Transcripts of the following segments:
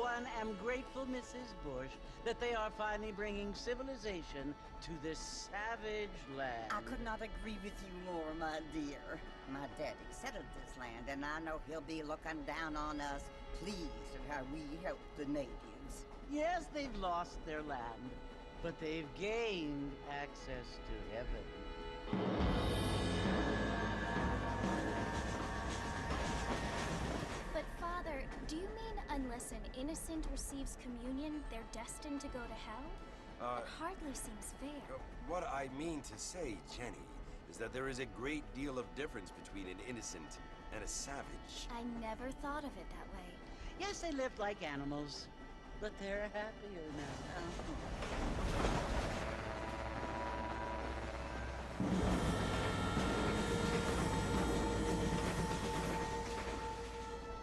one, am grateful, Mrs. Bush, that they are finally bringing civilization to this savage land. I could not agree with you more, my dear. My daddy settled this land, and I know he'll be looking down on us, pleased at how we help the natives. Yes, they've lost their land, but they've gained access to heaven. But Father, do you mean unless an innocent receives communion, they're destined to go to hell? That hardly seems fair. What I mean to say, Jenny, is that there is a great deal of difference between an innocent and a savage. I never thought of it that way. Yes, they lived like animals, but they're happier now.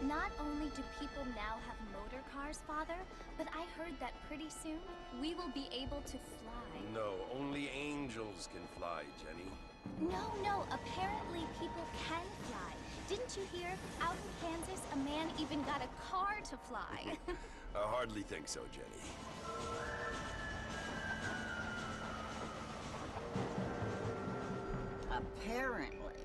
Not only do people now have motor cars, Father, but I heard that pretty soon we will be able to fly. No, only angels can fly, Jenny. No, apparently people can fly. Didn't you hear? Out in Kansas, a man even got a car to fly. I hardly think so, Jenny. Apparently,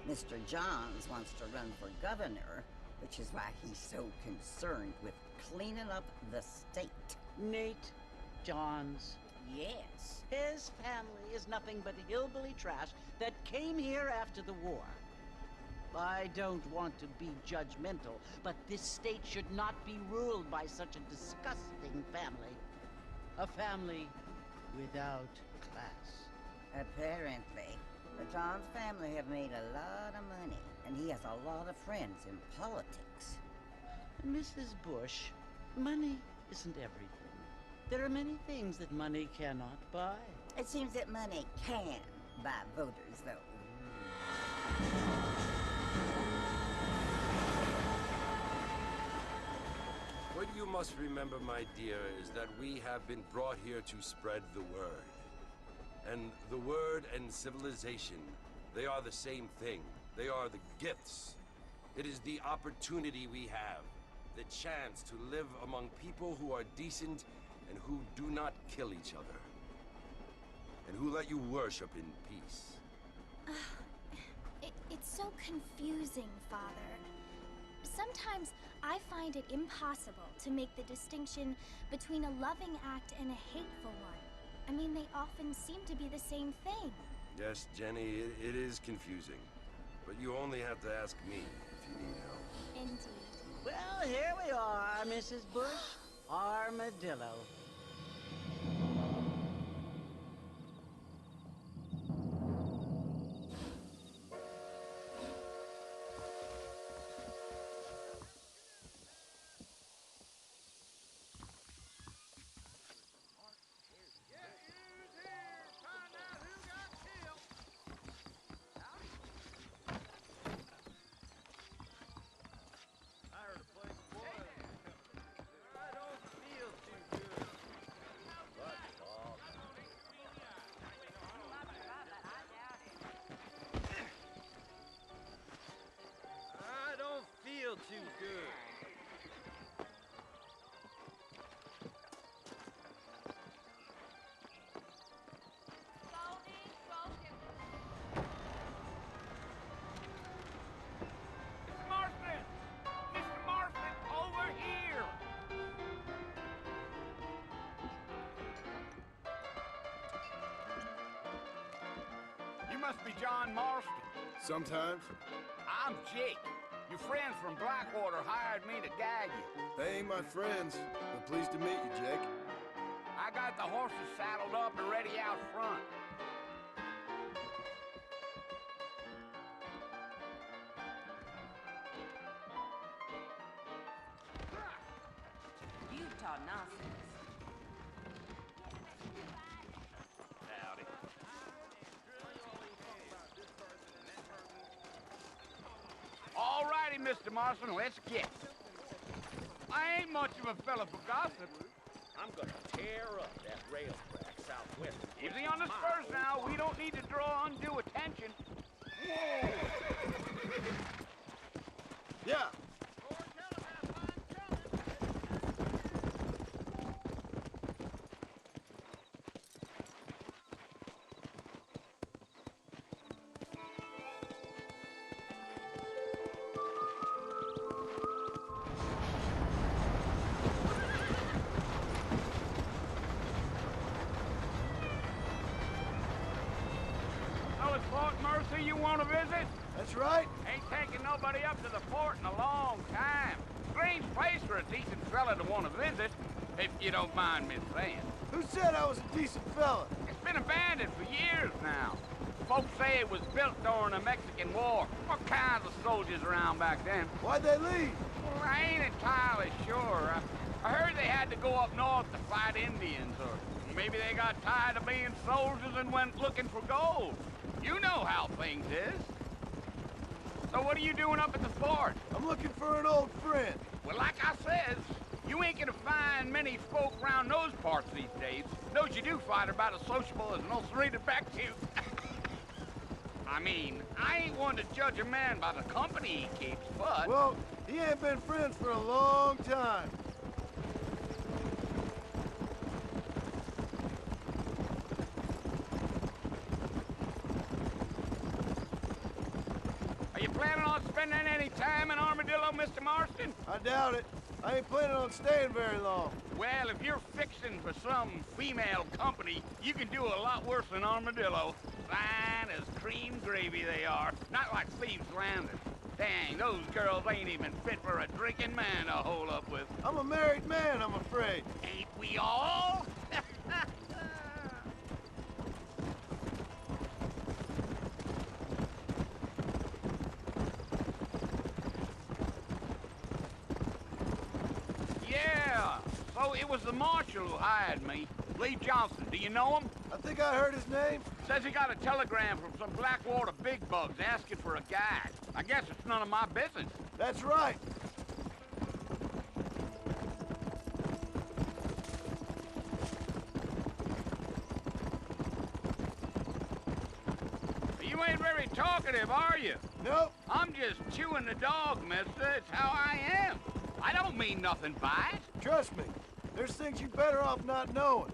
Mr. Johns wants to run for governor, which is why he's so concerned with cleaning up the state. Nate Johns. Yes. His family is nothing but hillbilly trash that came here after the war. I don't want to be judgmental, but this state should not be ruled by such a disgusting family. A family without class. Apparently. The Johns family have made a lot of money, and he has a lot of friends in politics. Mrs. Bush, money isn't everything. There are many things that money cannot buy. It seems that money can buy voters, though. What you must remember, my dear, is that we have been brought here to spread the word. And the word and civilization, they are the same thing. They are the gifts. It is the opportunity we have, the chance to live among people who are decent and who do not kill each other. And who let you worship in peace. It's so confusing, Father. Sometimes I find it impossible to make the distinction between a loving act and a hateful one. I mean, they often seem to be the same thing. Yes, Jenny, it is confusing. But you only have to ask me if you need help. Indeed. Well, here we are, Mrs. Bush. Armadillo. Too good. Mr. Marston! Mr. Marston, over here! You must be John Marston. Sometimes. I'm Jake. Your friends from Blackwater hired me to guide you. They ain't my friends, but pleased to meet you, Jake. I got the horses saddled up and ready out front. Utah nonsense. Howdy. All righty, Mr. Marston, let's get it. I ain't much of a fella for gossip. I'm gonna tear up that rail track southwest. Easy on the spurs now. We don't need to draw undue attention. Whoa! Yeah. That's right. Ain't taken nobody up to the fort in a long time. Strange place for a decent fella to want to visit, if you don't mind me saying. Who said I was a decent fella? It's been abandoned for years now. Folks say it was built during the Mexican War. All kinds of soldiers around back then. Why'd they leave? Well, I ain't entirely sure. I heard they had to go up north to fight Indians, or maybe they got tired of being soldiers and went looking for gold. You know how things is. So what are you doing up at the fort? I'm looking for an old friend. Well, like I says, you ain't gonna find many folk around those parts these days. Those you do find are about as sociable as an old serrated back to. I mean, I ain't one to judge a man by the company he keeps, but... Well, he ain't been friends for a long time. Are you planning on spending any time in Armadillo, Mr. Marston? I doubt it. I ain't planning on staying very long. Well, if you're fixing for some female company, you can do a lot worse than Armadillo. Fine as cream gravy they are, not like Thieves' Landing. Dang, those girls ain't even fit for a drinking man to hole up with. I'm a married man, I'm afraid. Ain't we all? Yeah, so it was the marshal who hired me. Lee Johnson, do you know him? I think I heard his name. Says he got a telegram from some Blackwater big bugs asking for a guide. I guess it's none of my business. That's right. You ain't very talkative, are you? Nope. I'm just chewing the dog, mister. It's how I am. I don't mean nothing by it. Trust me. There's things you better off not knowing.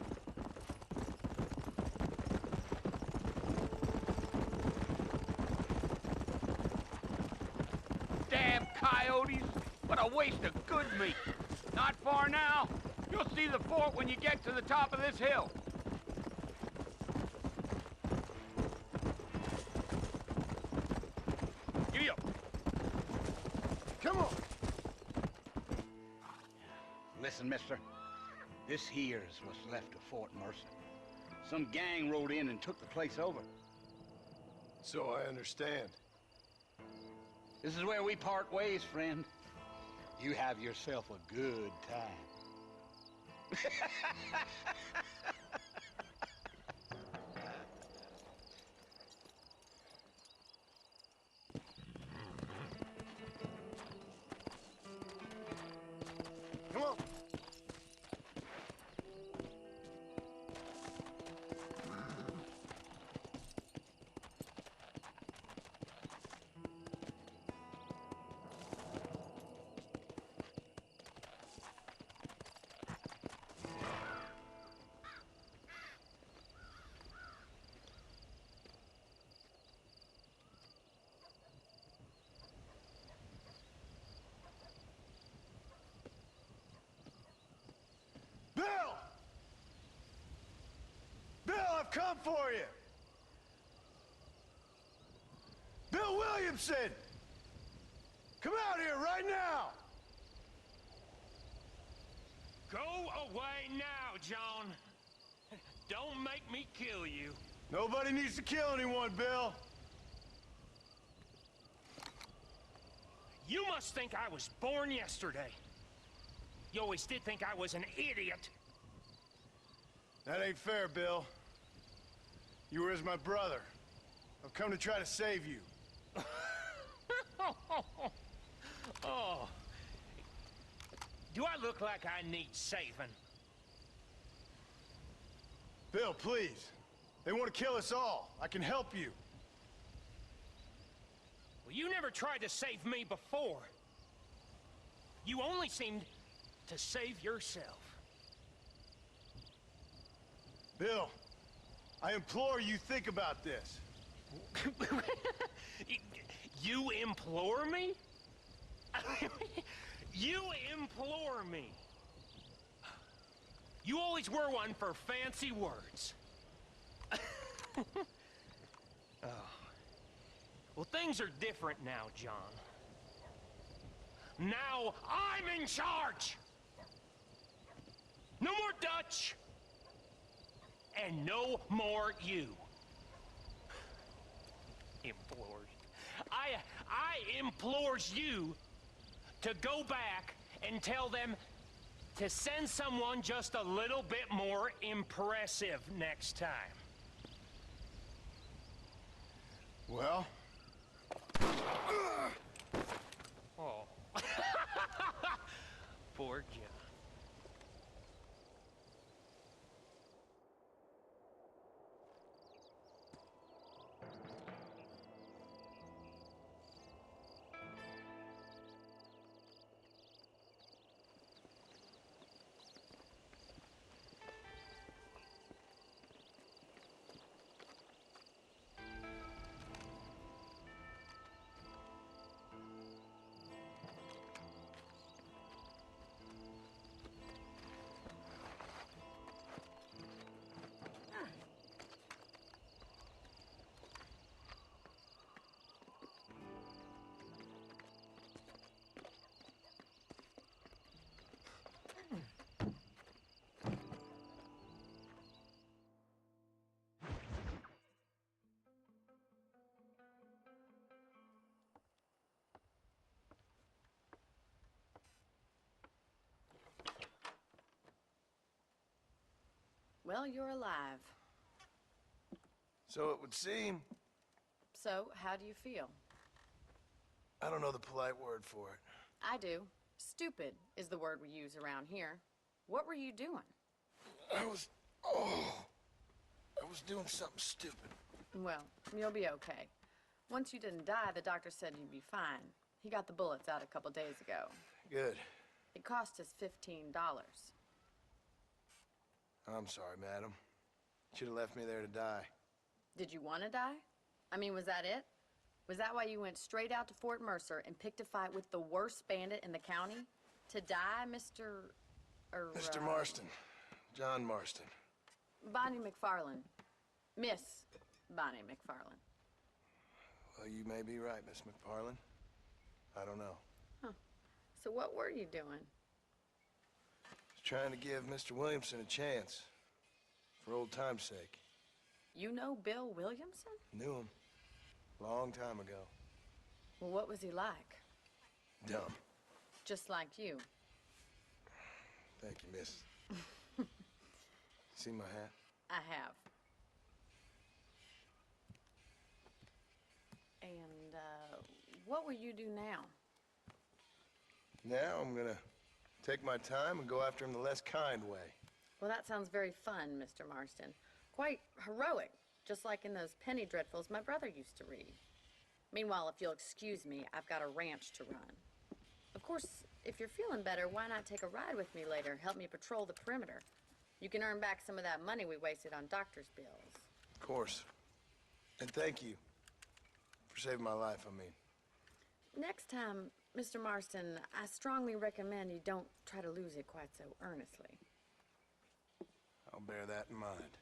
Damn coyotes. What a waste of good meat. Not far now. You'll see the fort when you get to the top of this hill. Giddy up. Come on. Listen, mister. This here's what's left of Fort Mercer. Some gang rode in and took the place over. So I understand. This is where we part ways, friend. You have yourself a good time. Come on. Bill! Bill, I've come for you! Bill Williamson! Come out here right now! Go away now, John. Don't make me kill you. Nobody needs to kill anyone, Bill. You must think I was born yesterday. You always did think I was an idiot. That ain't fair, Bill. You were as my brother. I've come to try to save you. Oh. Do I look like I need saving? Bill, please. They want to kill us all. I can help you. Well, you never tried to save me before. You only seemed to save yourself. Bill, I implore you think about this. You implore me? You implore me. You always were one for fancy words. Oh. Well, things are different now, John. Now I'm in charge! No more Dutch! And no more you. Implores. I implores you to go back and tell them to send someone just a little bit more impressive next time. Well? Oh. Poor John. Well, you're alive. So it would seem. So, how do you feel? I don't know the polite word for it. I do. Stupid is the word we use around here. What were you doing? I was doing something stupid. Well, you'll be okay. Once you didn't die, the doctor said you'd be fine. He got the bullets out a couple days ago. Good. It cost us $15. I'm sorry, madam. Should have left me there to die. Did you want to die? I mean, was that it? Was that why you went straight out to Fort Mercer and picked a fight with the worst bandit in the county? To die, Mr. Mr. Marston. John Marston. Bonnie McFarland. Miss Bonnie McFarland. Well, you may be right, Miss McFarland. I don't know. Huh. So what were you doing? Just trying to give Mr. Williamson a chance. For old time's sake. You know Bill Williamson? Knew him. Long time ago. Well, what was he like? Dumb. Just like you. Thank you, miss. See my hat? I have. And, what will you do now? Now I'm gonna take my time and go after him the less kind way. Well, that sounds very fun, Mr. Marston. Quite heroic, just like in those penny dreadfuls my brother used to read. Meanwhile, if you'll excuse me, I've got a ranch to run. Of course, if you're feeling better, why not take a ride with me later? Help me patrol the perimeter. You can earn back some of that money we wasted on doctor's bills. Of course. And thank you for saving my life, I mean. Next time, Mr. Marston, I strongly recommend you don't try to lose it quite so earnestly. I'll bear that in mind.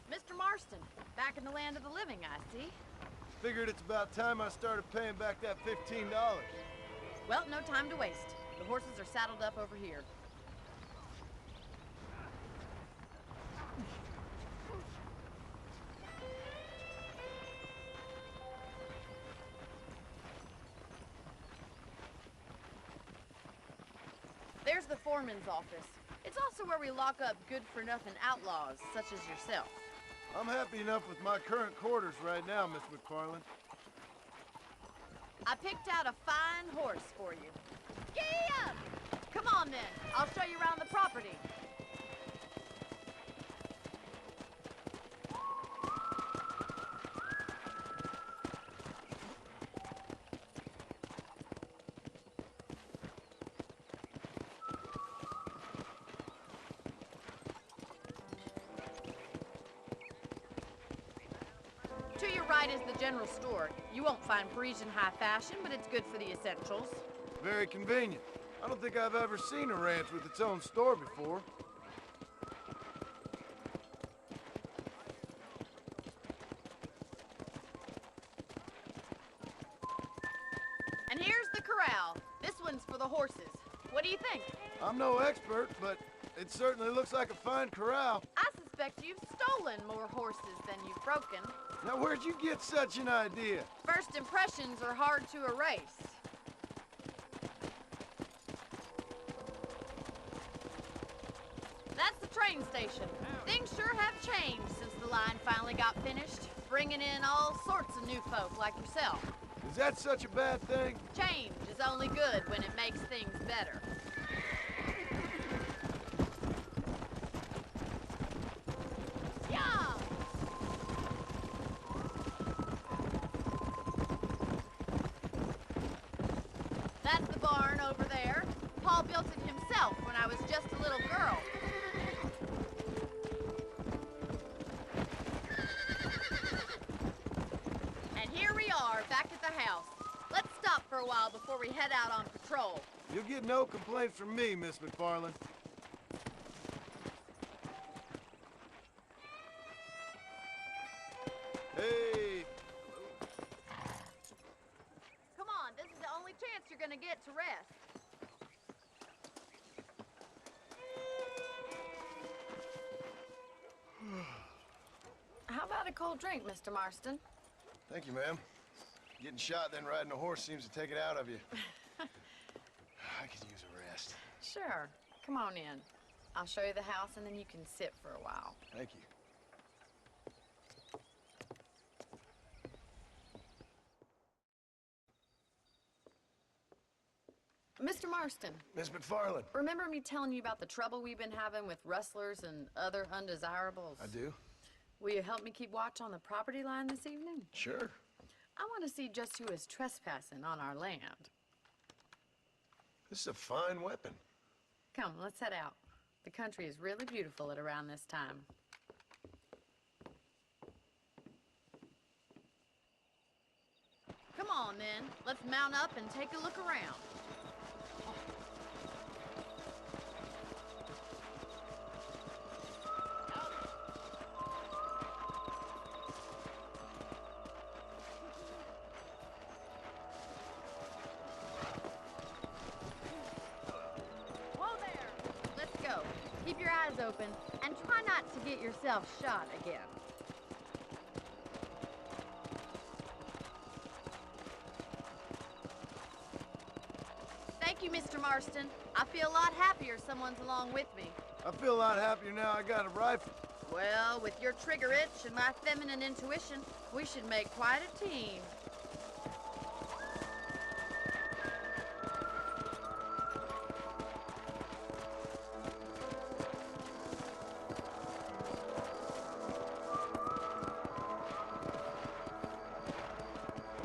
Mr. Marston, back in the land of the living, I see. Figured it's about time I started paying back that $15. Well, no time to waste. The horses are saddled up over here. There's the foreman's office. It's also where we lock up good-for-nothing outlaws, such as yourself. I'm happy enough with my current quarters right now, Miss McFarland. I picked out a fine horse for you. Giddy up! Come on, then. I'll show you around the property. to your right is the general store. You won't find Parisian high fashion, but it's good for the essentials. Very convenient. I don't think I've ever seen a ranch with its own store before. And here's the corral. This one's for the horses. What do you think? I'm no expert, but it certainly looks like a fine corral. I suspect you've stolen more horses than you've broken. Now, where'd you get such an idea? First impressions are hard to erase. That's the train station. Things sure have changed since the line finally got finished, bringing in all sorts of new folk like yourself. Is that such a bad thing? Change is only good when it makes things better. Yeah! That's the barn over there. Paul built it himself when I was just a little girl. And here we are, back at the house. Let's stop for a while before we head out on patrol. You'll get no complaints from me, Miss McFarland. Hey! Come on, this is the only chance you're gonna get to rest. How about a cold drink, Mr. Marston? Thank you, ma'am. Getting shot, then riding a horse seems to take it out of you. I could use a rest. Sure. Come on in. I'll show you the house, and then you can sit for a while. Thank you. Mr. Marston, Miss McFarland. remember me telling you about the trouble we've been having with rustlers and other undesirables? I do? Will you help me keep watch on the property line this evening? Sure. I want to see just who is trespassing on our land. This is a fine weapon. Come, let's head out. The country is really beautiful at around this time. Come on, then. Let's mount up and take a look around. Whoa there! Let's go. Keep your eyes open and try not to get yourself shot again. Thank you, Mr. Marston. I feel a lot happier someone's along with me. I feel a lot happier now I got a rifle. Well, with your trigger itch and my feminine intuition, we should make quite a team.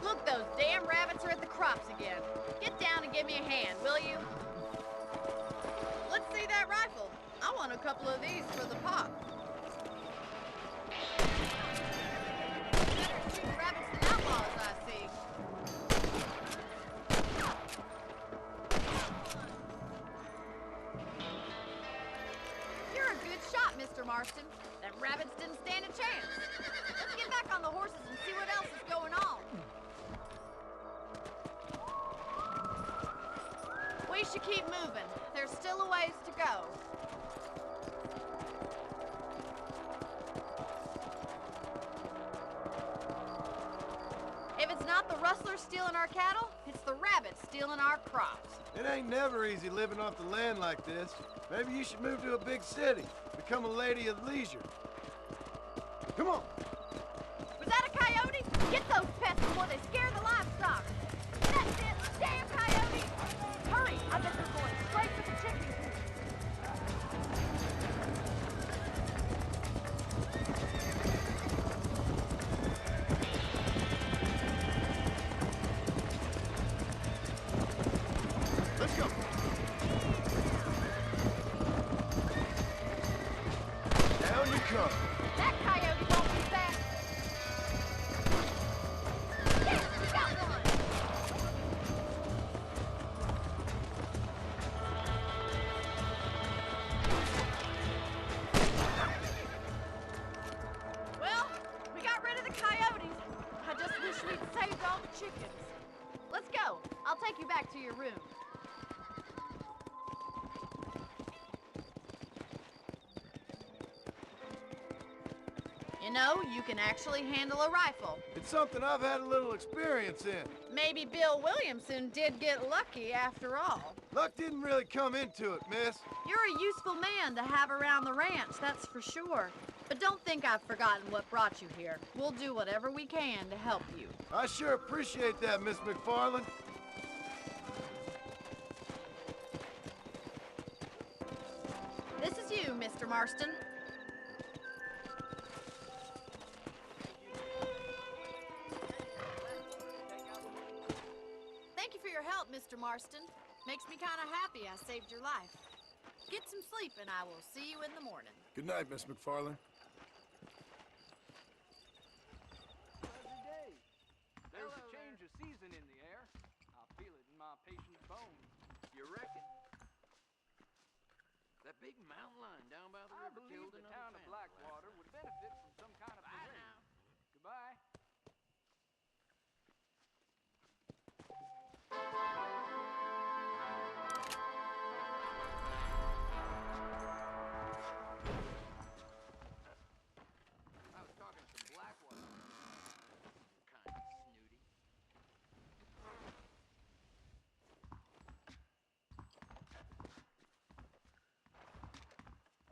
Look, those damn rabbits are at the crops again. Get down and give me a hand, will you? Let's see that rifle. I want a couple of these for the pop. Better shoot rabbits than outlaws, I see. You're a good shot, Mr. Marston. Them rabbits didn't stand a chance. Let's get back on the horses and see what else is going on. We should keep moving. There's still a ways to go. If it's not the rustlers stealing our cattle, it's the rabbits stealing our crops. It ain't never easy living off the land like this. Maybe you should move to a big city. Become a lady of leisure. Come on. Was that a coyote? Get those pests before they scare the livestock. That's it. Damn coyote! Hurry! I bet they're going straight for the chicken coop. Let's go. Down you come. That coyote won't be back. your room. You know, you can actually handle a rifle. It's something I've had a little experience in. Maybe Bill Williamson did get lucky after all. Luck didn't really come into it, miss. You're a useful man to have around the ranch, that's for sure. But don't think I've forgotten what brought you here. We'll do whatever we can to help you. I sure appreciate that, Miss McFarland. This is you, Mr. Marston. Thank you for your help, Mr. Marston. Makes me kind of happy I saved your life. Get some sleep and I will see you in the morning. Good night, Miss McFarland. There's a change of season in the air. I feel it in my patient's bones. You reckon? That big mountain lion down by the river killed another family. I believe the town of Blackwater would benefit from some kind of parade. Goodbye. I was talking to Blackwater. Kind of snooty.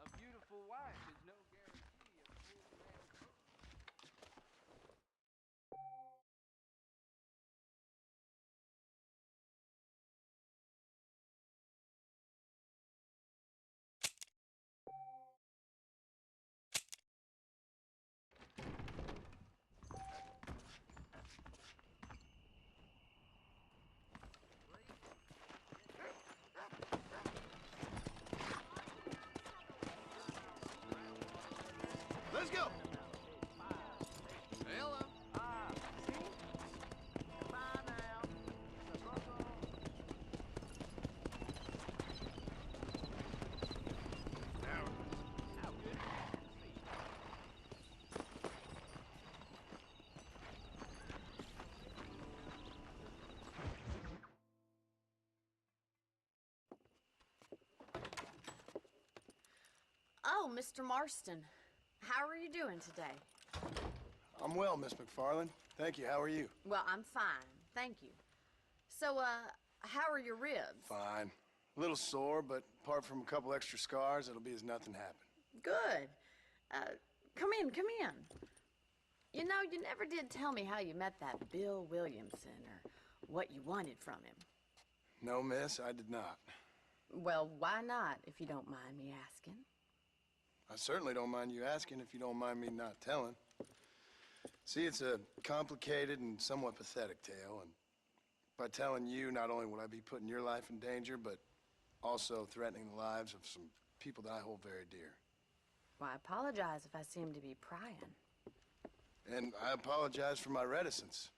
A beautiful wife is no guarantee of full man's love. Let's go. Hello. See? Bye now. How good Oh, Mr. Marston. How are you doing today? I'm well, Miss McFarland. Thank you. How are you? Well, I'm fine. Thank you. So, how are your ribs? Fine. A little sore, but apart from a couple extra scars, it'll be as nothing happened. Good. Come in, come in. You know, you never did tell me how you met that Bill Williamson or what you wanted from him. No, miss, I did not. Well, why not, if you don't mind me asking? I certainly don't mind you asking if you don't mind me not telling. See, it's a complicated and somewhat pathetic tale, and by telling you, not only would I be putting your life in danger, but also threatening the lives of some people that I hold very dear. Well, I apologize if I seem to be prying. And I apologize for my reticence.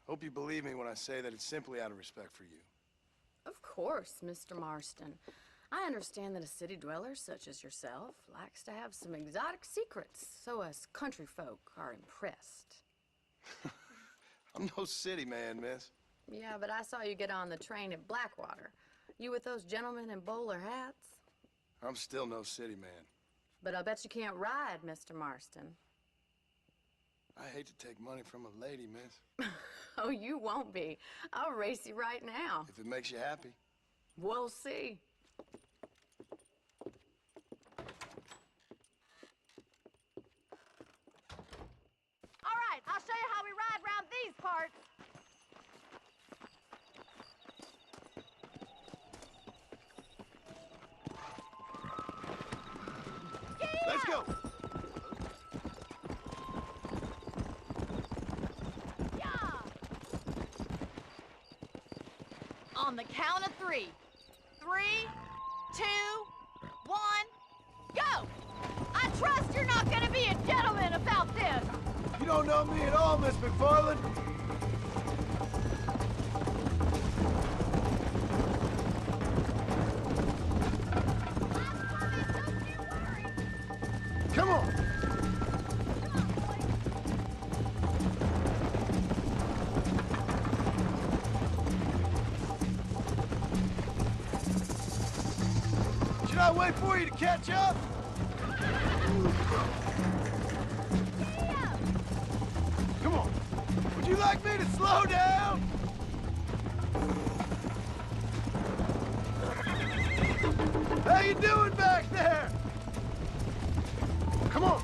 Hope you believe me when I say that it's simply out of respect for you. Of course, Mr. Marston. I understand that a city dweller such as yourself likes to have some exotic secrets, so us country folk are impressed. I'm no city man, miss. Yeah, but I saw you get on the train at Blackwater. You with those gentlemen in bowler hats? I'm still no city man. But I'll bet you can't ride, Mr. Marston. I hate to take money from a lady, miss. Oh, you won't be. I'll race you right now. If it makes you happy. We'll see. All right, I'll show you how we ride round these parts. Let's go! On the count of 3. 3, 2, 1, go! I trust you're not gonna be a gentleman about this. You don't know me at all, Miss McFarland. Come on! I wait for you to catch up? Come on. Would you like me to slow down? How you doing back there? Come on.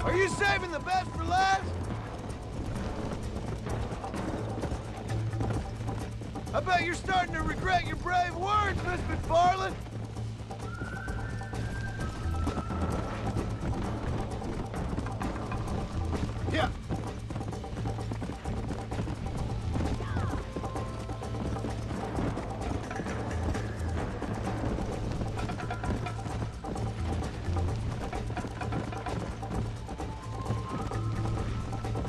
Are you saving the best for last? I bet you're starting to regret your brave words, Miss McFarland. Yeah.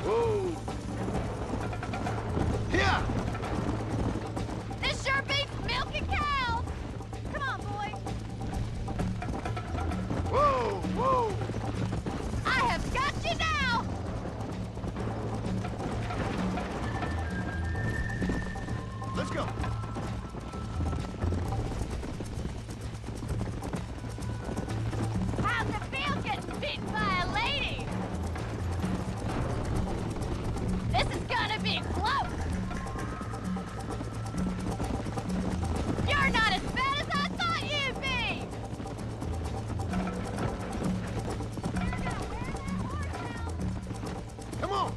Whoa. Yeah. This sure beats milking cows! Come on, boy. Whoa, whoa. I have got you now! Let's go. How's it feel getting beaten by a lady? This is gonna be close! You're not as bad as I thought you'd be! Come on.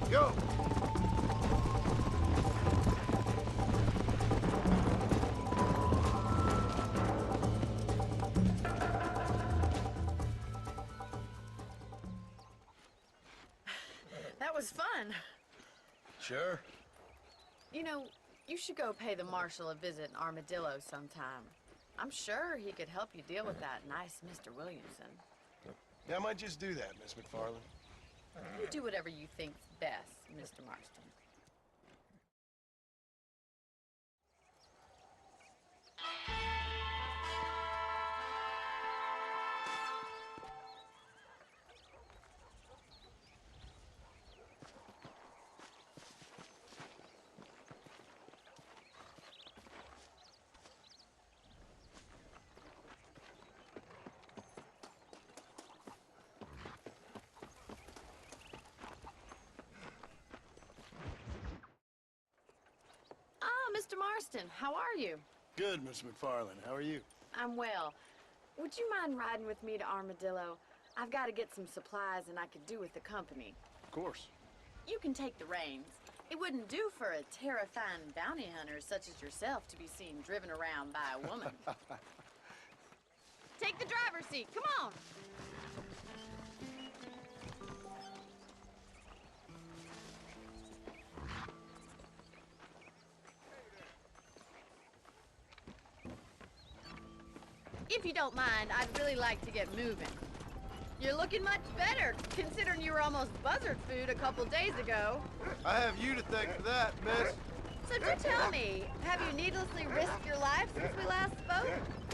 Go. That was fun. Sure. You know, you should go pay the marshal a visit in Armadillo sometime. I'm sure he could help you deal with that nice Mr. Williamson. Yeah, I might just do that, Miss McFarland. You do whatever you think's best, Mr. Marston. Mr. Marston, how are you? Good, Miss McFarland. How are you? I'm well. Would you mind riding with me to Armadillo? I've got to get some supplies and I could do with the company. Of course. You can take the reins. It wouldn't do for a terrifying bounty hunter such as yourself to be seen driven around by a woman. Take the driver's seat. Come on. If you don't mind, I'd really like to get moving. You're looking much better, considering you were almost buzzard food a couple days ago. I have you to thank for that, miss. So do tell me, have you needlessly risked your life since we last spoke?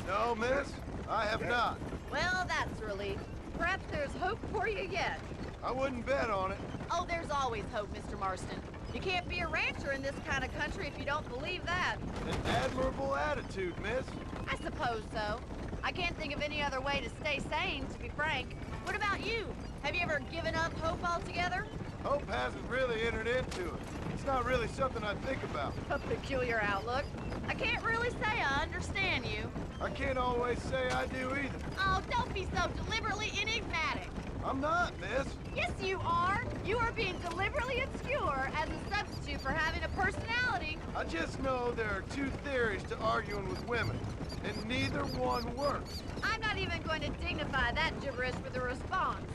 No, miss, I have not. Well, that's a relief. Perhaps there's hope for you yet. I wouldn't bet on it. Oh, there's always hope, Mr. Marston. You can't be a rancher in this kind of country if you don't believe that. An admirable attitude, miss. I suppose so. I can't think of any other way to stay sane, to be frank. What about you? Have you ever given up hope altogether? Hope hasn't really entered into it. It's not really something I think about. A peculiar outlook. I can't really say I understand you. I can't always say I do either. Oh, don't be so deliberately enigmatic. I'm not, miss. Yes, you are. You are being deliberately obscure as a substitute for having a personality. I just know there are two theories to arguing with women, and neither one works. I'm not even going to dignify that gibberish with a response.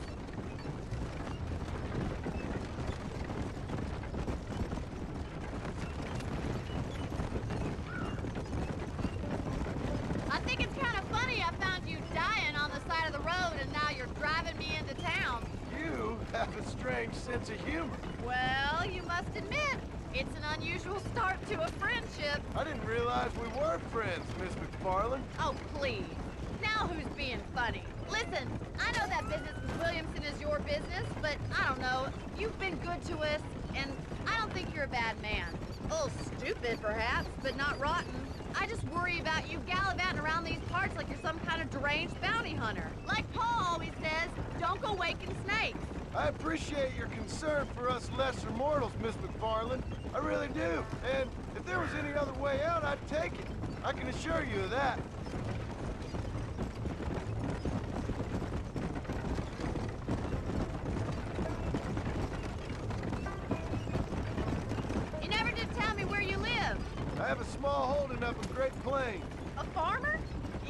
I think it's kind of funny I found you dying on the side of the road and now you're driving me into town. You have a strange sense of humor. Well, you must admit, it's an unusual start to a friendship. I didn't realize we were friends, Miss McFarland. Oh, please. Now who's being funny? Listen, I know that business with Williamson is your business, but I don't know. You've been good to us, and I don't think you're a bad man. A little stupid, perhaps, but not rotten. I just worry about you gallivanting around these parts like you're some kind of deranged bounty hunter. Like Paul always says, don't go waking snakes. I appreciate your concern for us lesser mortals, Miss McFarland. I really do. And if there was any other way out, I'd take it. I can assure you of that. You never did tell me where you live. I have a small holding up in Great Plains. A farmer?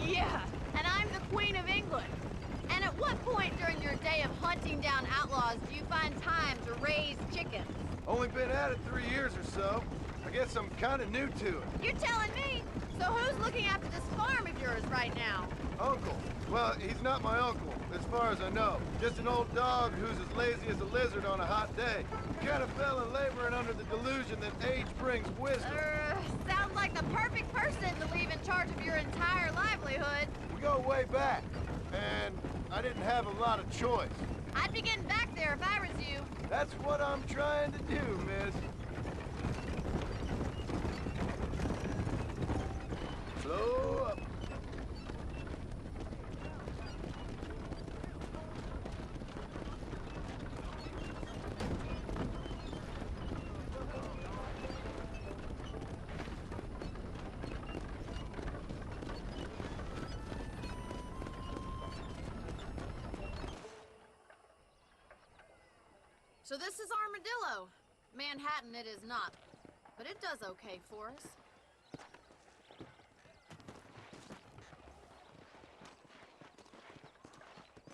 Yeah, and I'm the Queen of England. And at what point during your day of hunting down outlaws do you find time to raise chickens? Only been at it 3 years or so. I guess I'm kind of new to it. You're telling me? So who's looking after this farm of yours right now? Uncle. Well, he's not my uncle, as far as I know. Just an old dog who's as lazy as a lizard on a hot day. Kind of fella laboring under the delusion that age brings wisdom. Sounds like the perfect person to leave in charge of your entire livelihood. We go way back, and I didn't have a lot of choice. I'd be getting back there if I was you. That's what I'm trying to do, miss. Slow up. So this is Armadillo. Manhattan it is not, but it does okay for us.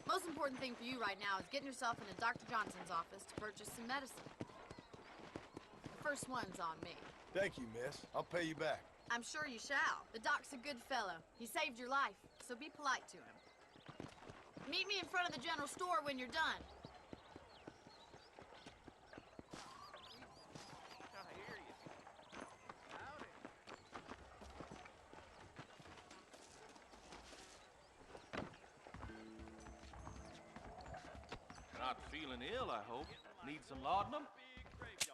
Most important thing for you right now is getting yourself into Dr. Johnson's office to purchase some medicine. The first one's on me. Thank you, miss. I'll pay you back. I'm sure you shall. The doc's a good fellow. He saved your life, so be polite to him. Meet me in front of the general store when you're done. Not feeling ill, I hope. Need some laudanum?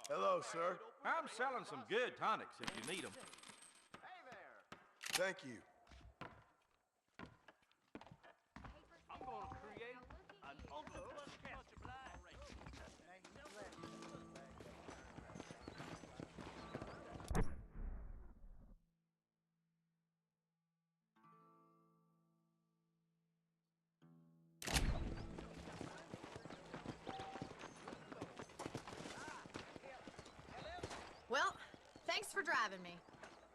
Hello, sir. I'm selling some good tonics if you need them. Thank you. I'm going to create an ultra-plus Well, thanks for driving me.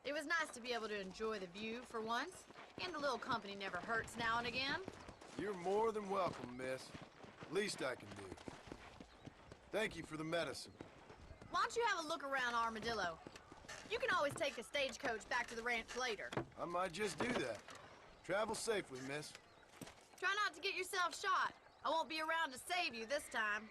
It was nice to be able to enjoy the view for once, and a little company never hurts now and again. You're more than welcome, miss. Least I can do. Thank you for the medicine. Why don't you have a look around Armadillo? You can always take a stagecoach back to the ranch later. I might just do that. Travel safely, miss. Try not to get yourself shot. I won't be around to save you this time.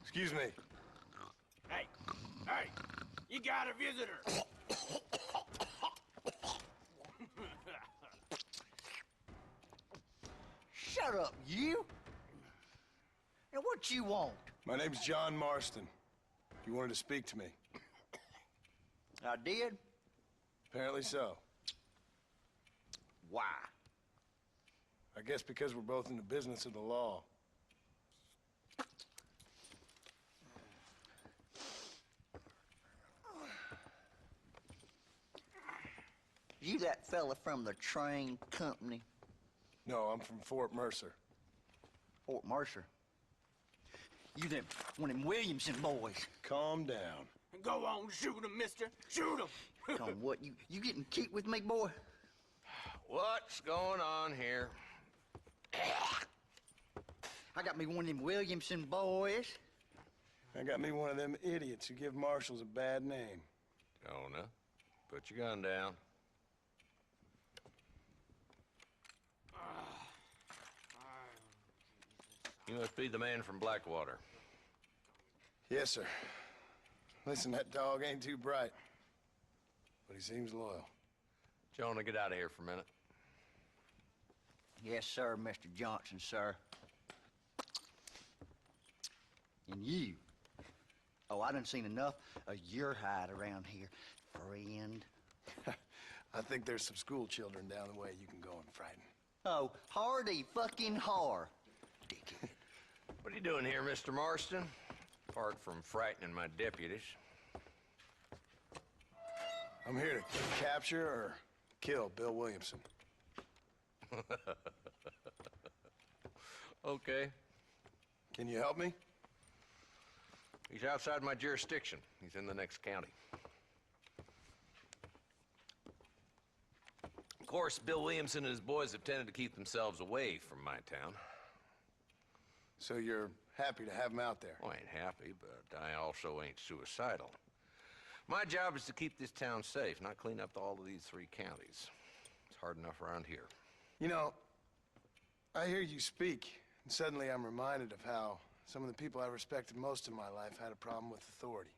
Excuse me. Hey, you got a visitor. Shut up, you! Now, what you want? My name's John Marston. You wanted to speak to me. I did? Apparently so. Why? I guess because we're both in the business of the law. You that fella from the train company? No, I'm from Fort Mercer. Fort Mercer? You them, one of them Williamson boys. Calm down. Go on, shoot him, mister. Shoot him. Come on, what, you getting cute with me, boy? What's going on here? I got me one of them Williamson boys. I got me one of them idiots who give marshals a bad name. Jonah, put your gun down. You must be the man from Blackwater. Yes, sir. Listen, that dog ain't too bright, but he seems loyal. Jonah, get out of here for a minute. Yes, sir, Mr. Johnson, sir. And you. Oh, I done seen enough of your hide around here, friend. I think there's some school children down the way you can go and frighten. Oh, hardy fucking har. Dickhead. What are you doing here, Mr. Marston? Apart from frightening my deputies. I'm here to capture or kill Bill Williamson. Okay. Can you help me? He's outside my jurisdiction. He's in the next county. Of course, Bill Williamson and his boys have tended to keep themselves away from my town. So you're happy to have him out there? Well, I ain't happy, but I also ain't suicidal. My job is to keep this town safe, not clean up all of these 3 counties. It's hard enough around here. You know, I hear you speak, and suddenly I'm reminded of how some of the people I respected most in my life had a problem with authority.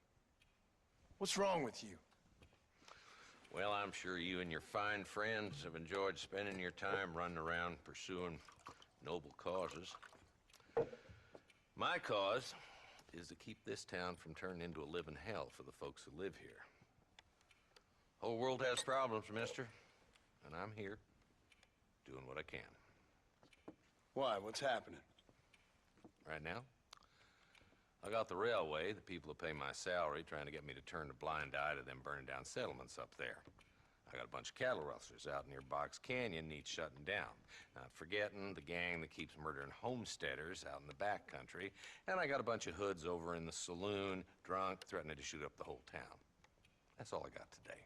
What's wrong with you? Well, I'm sure you and your fine friends have enjoyed spending your time running around pursuing noble causes. My cause is to keep this town from turning into a living hell for the folks who live here. Whole world has problems, mister, and I'm here doing what I can. Why? What's happening? Right now, I got the railway, the people who pay my salary, trying to get me to turn a blind eye to them burning down settlements up there. I got a bunch of cattle rustlers out near Box Canyon needs shutting down. Not forgetting the gang that keeps murdering homesteaders out in the back country. And I got a bunch of hoods over in the saloon, drunk, threatening to shoot up the whole town. That's all I got today.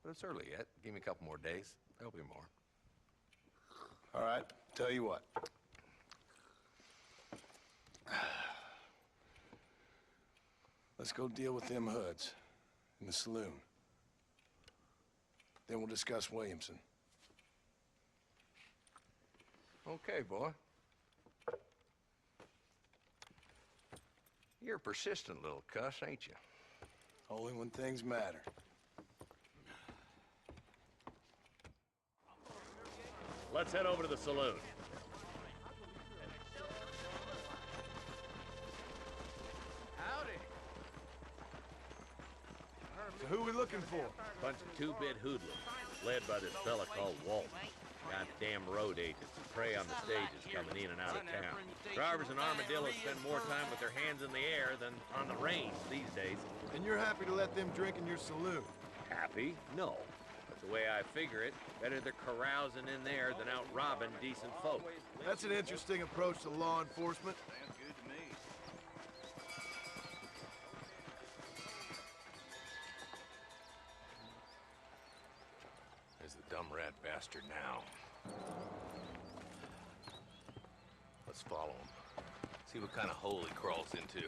But it's early yet. Give me a couple more days. There'll be more. All right, tell you what. Let's go deal with them hoods in the saloon. Then we'll discuss Williamson. Okay, boy. You're a persistent little cuss, ain't you? Only when things matter. Let's head over to the saloon. Howdy. So who we looking for? Bunch of two-bit hoodlums, led by this fella called Walt. Goddamn road agents who prey on the stages coming in and out of town. Drivers and armadillos spend more time with their hands in the air than on the reins these days. And you're happy to let them drink in your saloon? Happy? No. That's the way I figure it. Better they're carousing in there than out robbing decent folk. That's an interesting approach to law enforcement. Sounds good to me. There's the dumb rat bastard now. Let's follow him. See what kind of hole he crawls into.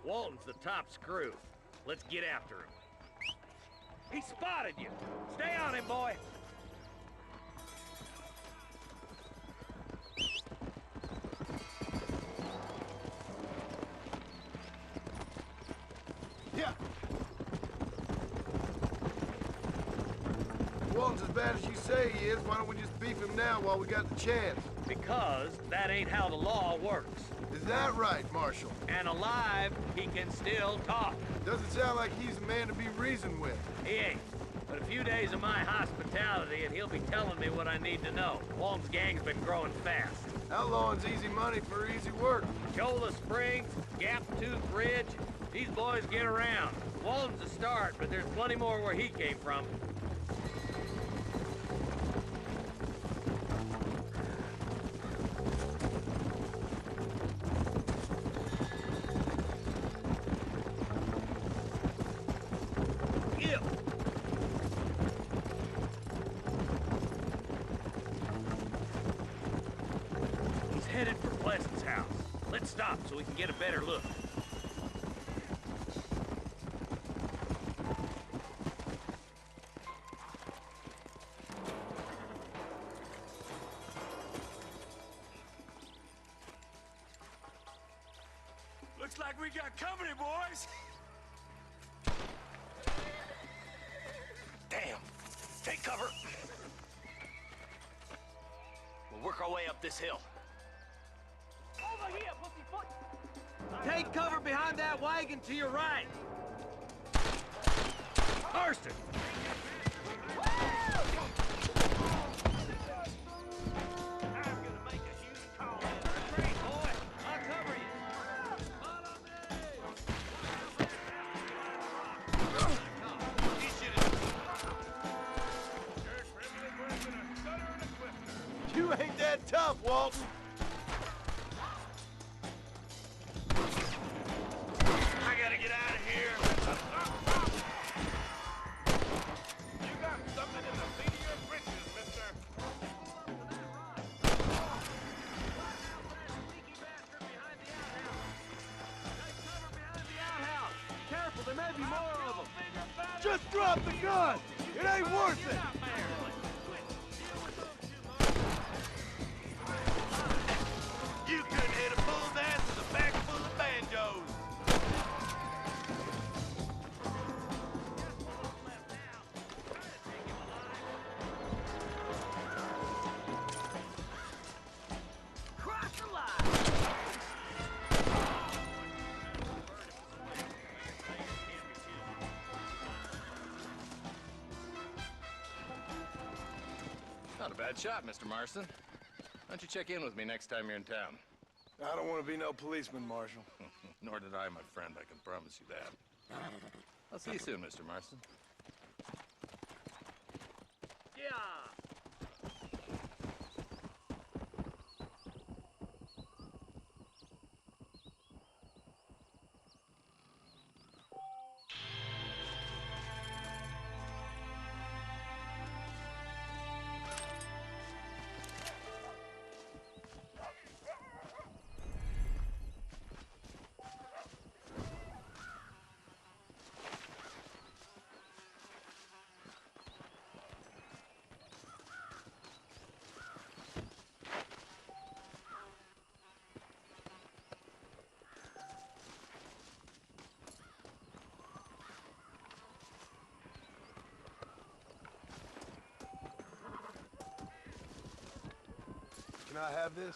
Walton's the top screw. Let's get after him. He spotted you. Stay on him, boy. Yeah. Walton's as bad as you say he is. Why don't we just beef him now while we got the chance? Because that ain't how the law works. Is that right, Marshal? And alive, he can still talk. Doesn't sound like he's a man to be reasoned with. He ain't. But a few days of my hospitality and he'll be telling me what I need to know. Walton's gang's been growing fast. Outlawing's easy money for easy work. Cholla Springs, Gap Tooth Ridge, these boys get around. Walden's a start, but there's plenty more where he came from. He's headed for Pleasant's house. Let's stop so we can get a better look. Looks like we got company, boys. Damn! Take cover! We'll work our way up this hill. Over here, pussyfoot! Take cover behind that wagon to your right. Marston! You ain't that tough, Walton. I gotta get out of here. You got something in the seat of your britches, mister. Careful, there may be more of them. Just drop the gun. It ain't worth it. You couldn't hit a bull's ass with a bag full of banjos. Cross the line! Not a bad shot, Mr. Marston. Why don't you check in with me next time you're in town? I don't want to be no policeman, Marshal. Nor did I, my friend. I can promise you that. I'll see you soon, Mr. Marston. Yeah. Can I have this?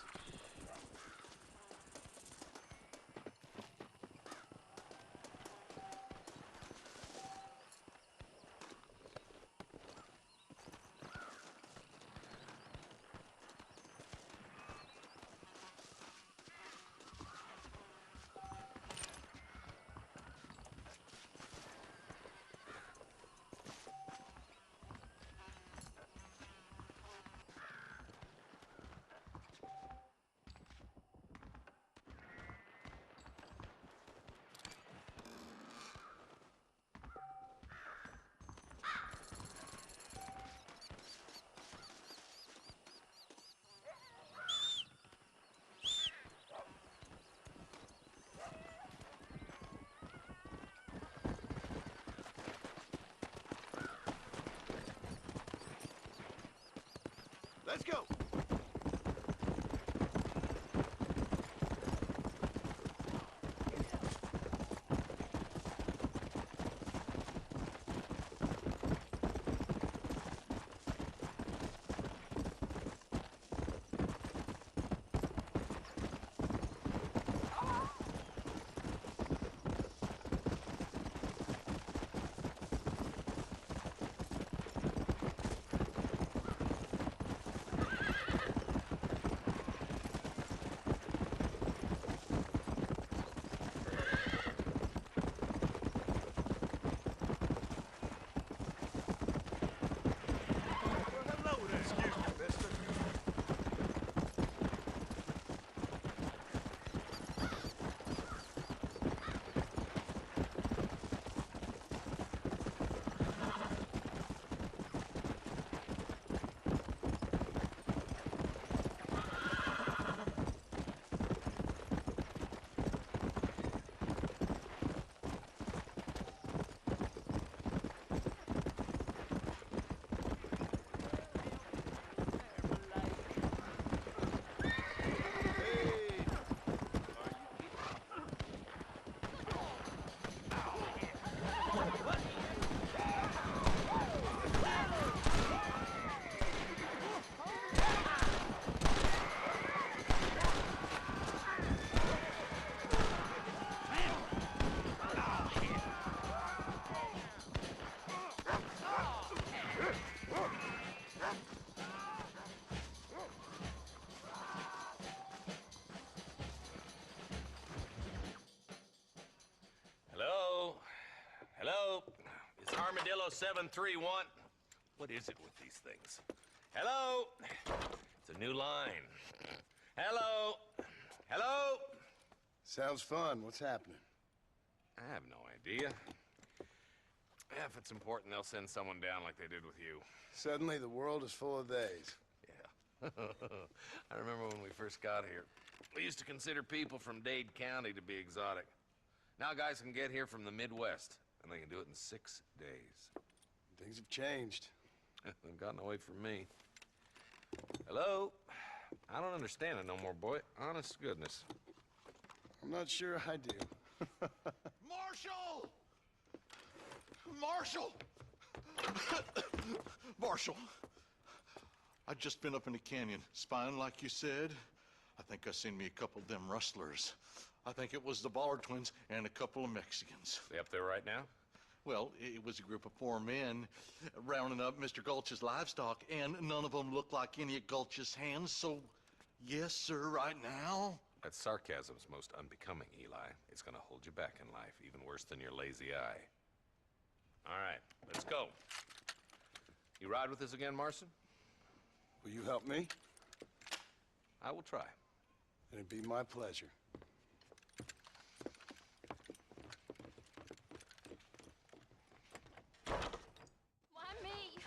Let's go. Armadillo 731. What is it with these things? Hello? It's a new line. Hello? Hello? Sounds fun. What's happening? I have no idea. If it's important, they'll send someone down like they did with you. Suddenly, the world is full of theys. Yeah. I remember when we first got here. We used to consider people from Dade County to be exotic. Now guys can get here from the Midwest, and they can do it in 6 days. Things have changed. They've gotten away from me. Hello? I don't understand it no more, boy. Honest to goodness. I'm not sure I do. Marshal! Marshal! Marshal! I just been up in the canyon, spying like you said. I think I seen me a couple of them rustlers. I think it was the Ballard twins and a couple of Mexicans. They up there right now? Well, it was a group of 4 men rounding up Mr. Gulch's livestock, and none of them looked like any of Gulch's hands, so yes, sir, right now. That sarcasm's most unbecoming, Eli. It's gonna hold you back in life, even worse than your lazy eye. All right, let's go. You ride with us again, Marston? Will you help me? I will try. It'd be my pleasure. Why me?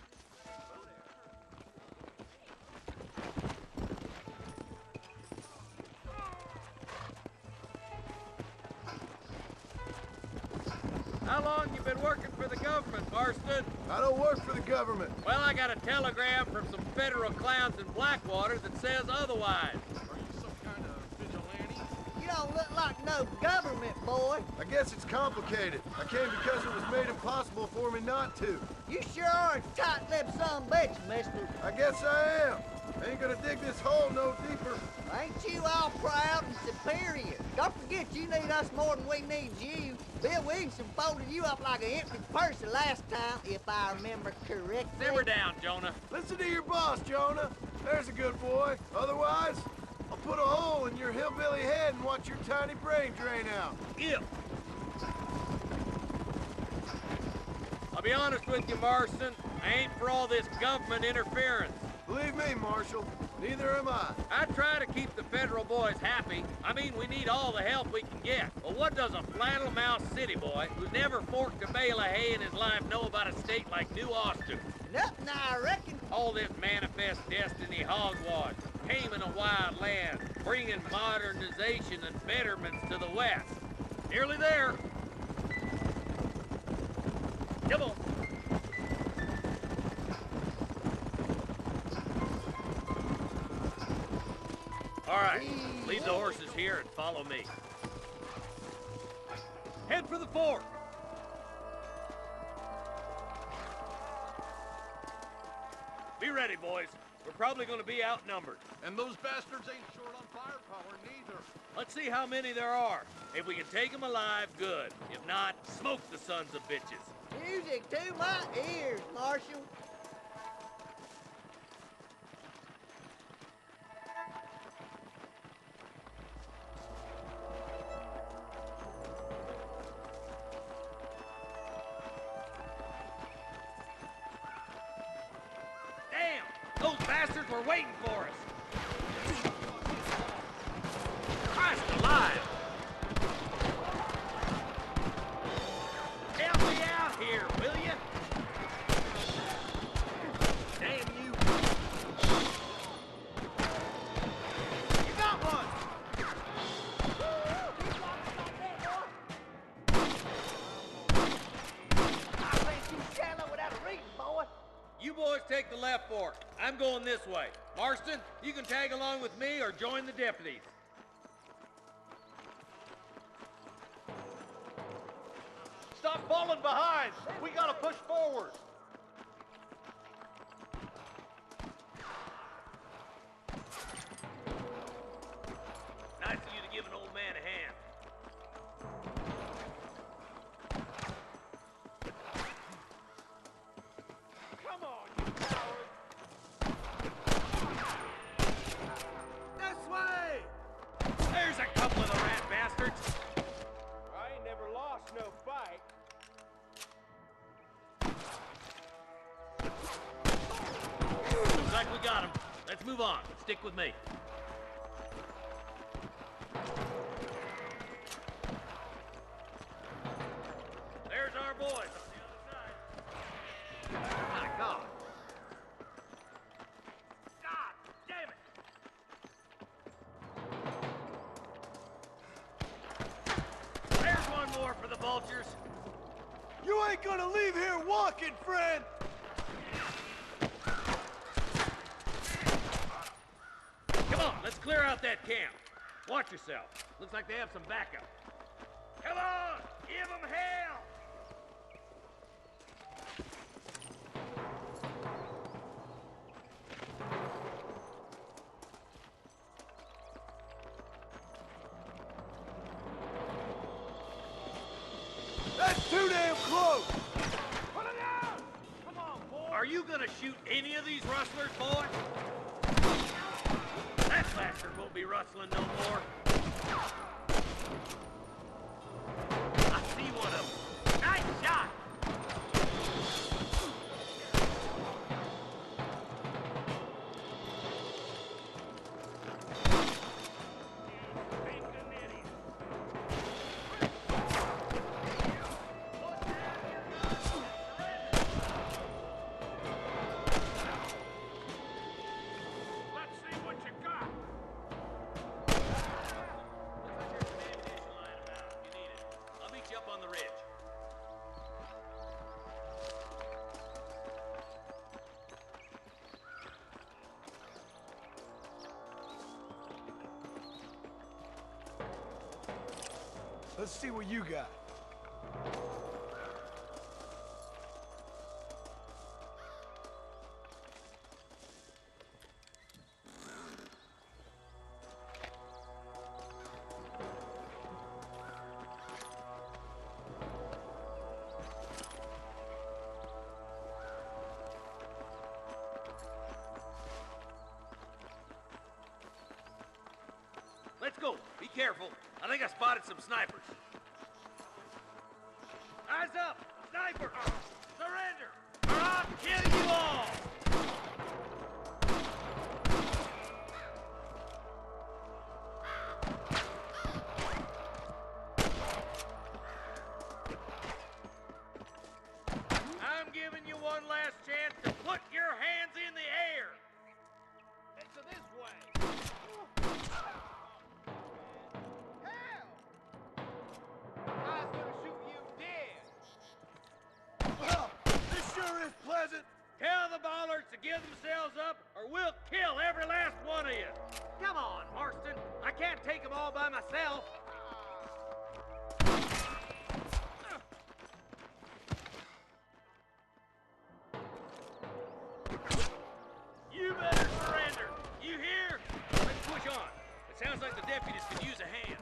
How long you been working for the government, Marston? I don't work for the government. Well, I got a telegram from some federal clowns in Blackwater that says otherwise. Are you some kind of vigilante? You don't look like no government, boy. I guess it's complicated. I came because it was made impossible for me not to. You sure are a tight-lipped son of a bitch, mister. I guess I am. I ain't gonna dig this hole no deeper. Ain't you all proud and superior? Don't forget you need us more than we need you. Bill Williamson folded you up like an empty purse the last time, if I remember correctly. Simmer down, Jonah. Listen to your boss, Jonah. There's a good boy. Otherwise, I'll put a hole in your hillbilly head and watch your tiny brain drain out. Ew. I'll be honest with you, Marston. I ain't for all this government interference. Believe me, Marshal, neither am I. I try to keep the federal boys happy. I mean, we need all the help we can get. But what does a flannel-mouthed city boy who's never forked a bale of hay in his life know about a state like New Austin? Nothing, I reckon. All this manifest destiny hogwash, taming a wild land, bringing modernization and betterments to the West. Nearly there. Come on. All right, leave the horses here and follow me. Head for the fort. Be ready, boys. We're probably going to be outnumbered. And those bastards ain't short on firepower, neither. Let's see how many there are. If we can take them alive, good. If not, smoke the sons of bitches. Music to my ears, Marshal. Damn! Those bastards were waiting for us! Christ alive! Help me out here, will you? Damn you! You got one! I think you shallow without a reason, boy. You boys take the left fork. I'm going this way. Marston, you can tag along with me or join the deputies. Stop falling behind! We gotta push forward! Nice of you to give an old man a hand. Come on, you coward! This way! There's a couple of the rat bastards. I ain't never lost no fight. Let's move on. Stick with me. There's our boys on the other side. My God. God damn it. There's one more for the vultures. You ain't gonna leave here walking, friend! Come on, let's clear out that camp. Watch yourself. Looks like they have some backup. Come on! Give them hell! That's too damn close! Put it down! Come on, boy! Are you gonna shoot any of these rustlers, boy? That bastard won't be rustling no more. I see one of them. Nice shot! Let's see what you got. Let's go. Be careful. I think I spotted some snipers. Eyes up! Sniper! Surrender! Or I'll kill you all! I'm giving you one last chance to put your hands in the air! It's this way! Pleasant. Tell the bollards to give themselves up, or we'll kill every last one of you. Come on, Marston. I can't take them all by myself. You better surrender. You hear? Let's push on. It sounds like the deputies could use a hand.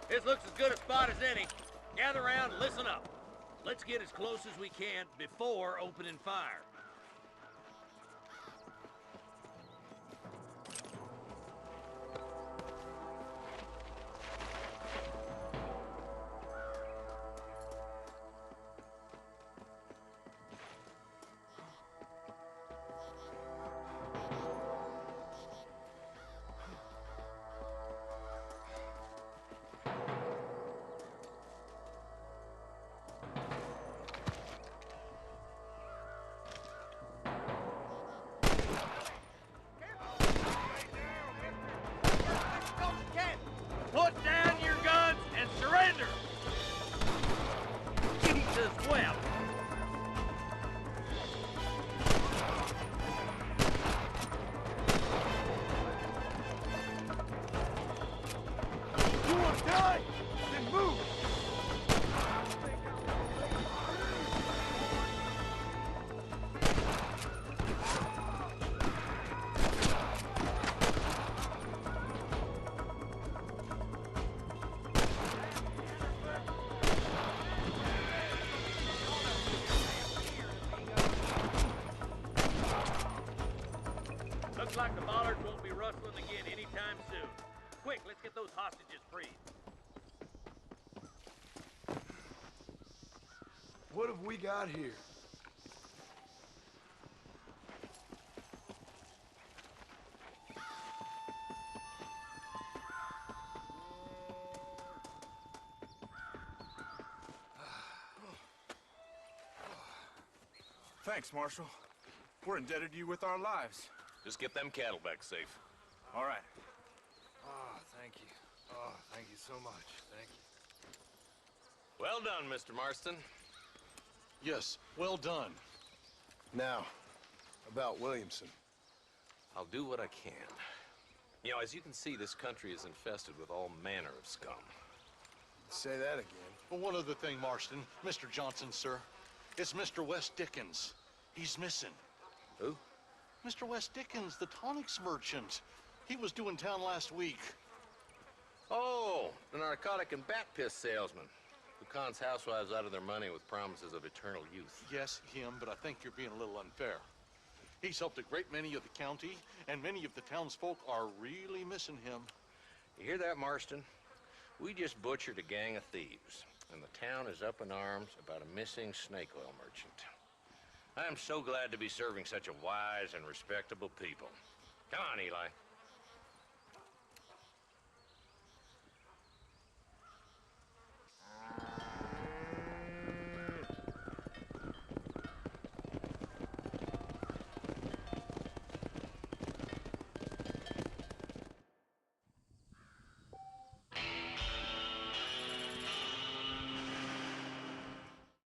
This looks as good a spot as any. Gather around and listen up. Let's get as close as we can before opening fire. Put down your guns and surrender! Jesus wept. You want to die? hostages free. What have we got here? Thanks, Marshal. We're indebted to you with our lives. Just get them cattle back safe. All right. Oh, thank you. Oh, thank you so much. Thank you. Well done, Mr. Marston. Yes, well done. Now, about Williamson. I'll do what I can. You know, as you can see, this country is infested with all manner of scum. Say that again. Well, one other thing, Marston. Mr. Johnson, sir. It's Mr. West Dickens. He's missing. Who? Mr. West Dickens, the tonics merchant. He was due in town last week. Oh, the narcotic and bat piss salesman who cons housewives out of their money with promises of eternal youth. Yes, him, but I think you're being a little unfair. He's helped a great many of the county, and many of the townsfolk are really missing him. You hear that, Marston? We just butchered a gang of thieves, and the town is up in arms about a missing snake oil merchant. I'm so glad to be serving such a wise and respectable people. Come on, Eli.